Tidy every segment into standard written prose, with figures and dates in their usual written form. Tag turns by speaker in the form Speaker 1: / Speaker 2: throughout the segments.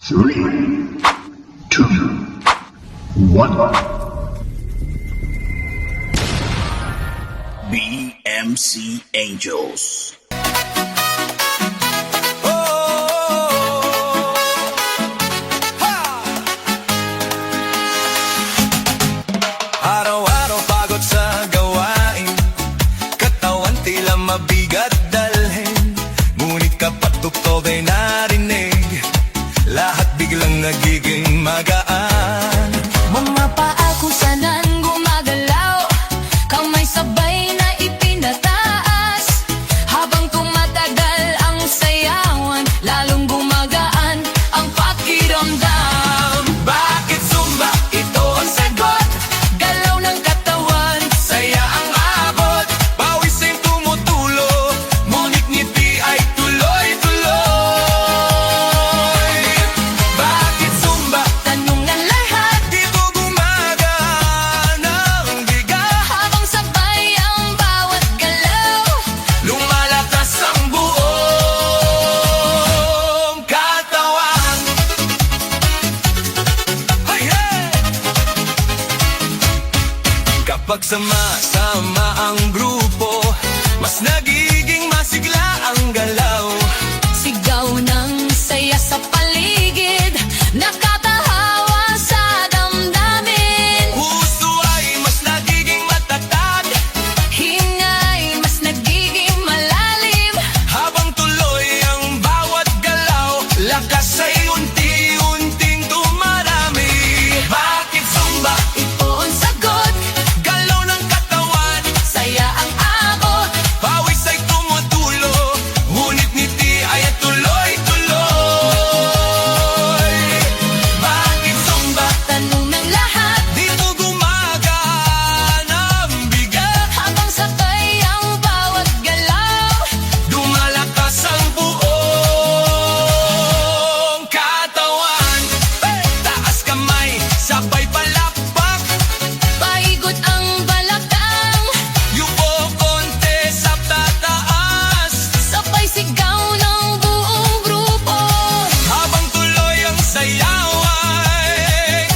Speaker 1: 3, 2, 1. BMC Angels.
Speaker 2: Araw-araw pagod sa gawain, katawan tila mabigat dalhin. Ngunit kapag tugtog ay narinig, lahat biglang nagiging magaan.
Speaker 3: Mga paa kung saan gumagalaw, kamay sabay na ipinataas. Habang tumatagal ang sayawan, lalong gumagaan ang pakiramdam.
Speaker 2: Bakit Zumba? Ito ang sagot.
Speaker 3: Galaw ng katawan,
Speaker 2: Saya ang abot, pawis ay tumutulo, ngunit ngiti ay tuloy-tuloy. Bakit Zumba?
Speaker 3: tanong ng lahat,
Speaker 2: Dito gumagaan ang bigat,
Speaker 3: habang sabay ang bawat galaw.
Speaker 2: lumalakas ang buong katawan. Hey, hey! Kapag sama-sama ang grupo, mas nagiging masigla ang galaw.
Speaker 3: Sigaw ng saya sa paligid, nakatahawa sa damdamin.
Speaker 2: Puso ay mas nagiging matatag,
Speaker 3: Hingay mas nagiging malalim.
Speaker 2: habang tuloy ang bawat galaw, lakas ay unti-unting dumarami. Bakit Zumba?
Speaker 3: Ito ang sagot,
Speaker 2: Galaw ng katawan,
Speaker 3: saya ang abot.
Speaker 2: pawis ay tumutulo, ngunit ngiti ay tuloy-tuloy. Bakit Zumba?
Speaker 3: Tanong ng lahat,
Speaker 2: Dito gumagaan ang bigat,
Speaker 3: habang sabay ang bawat galaw.
Speaker 2: lumalakas ang buong katawan. Taas kamay, sabay palakpak,
Speaker 3: Paikot ang balakang,
Speaker 2: yuko konti sa tataas,
Speaker 3: sabay sigaw ng buong grupo.
Speaker 2: habang tuloy ang sayaway.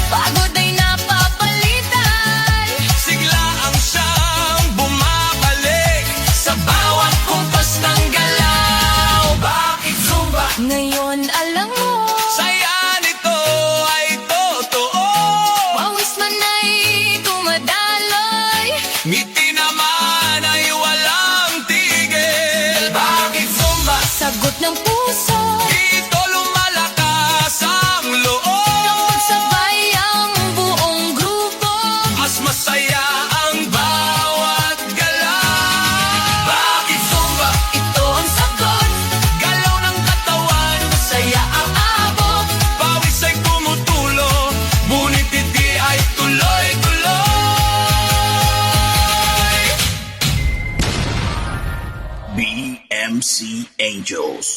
Speaker 3: Pagod ay napapalitan,
Speaker 2: Sigla ang siyang bumabalik sa bawat kumpas ng galaw. Bakit Zumba?
Speaker 3: ngayon alam mo.
Speaker 2: Saya nito ay totoo.
Speaker 3: Pawis man ay dumadaloy,
Speaker 2: Ngiti naman ay walang tigil. Bakit Zumba?
Speaker 3: sagot ng puso.
Speaker 2: Dito lumalakas ang loob.
Speaker 3: Pagsabay ang buong grupo,
Speaker 2: Mas masaya ang bawat galaw. Bakit Zumba?
Speaker 3: ito ang sagot.
Speaker 2: Galaw ng katawan,
Speaker 3: Saya ang abot,
Speaker 2: pawis ay tumutulo, ngunit hindi ay tuloy-tuloy.
Speaker 1: BMC Angels.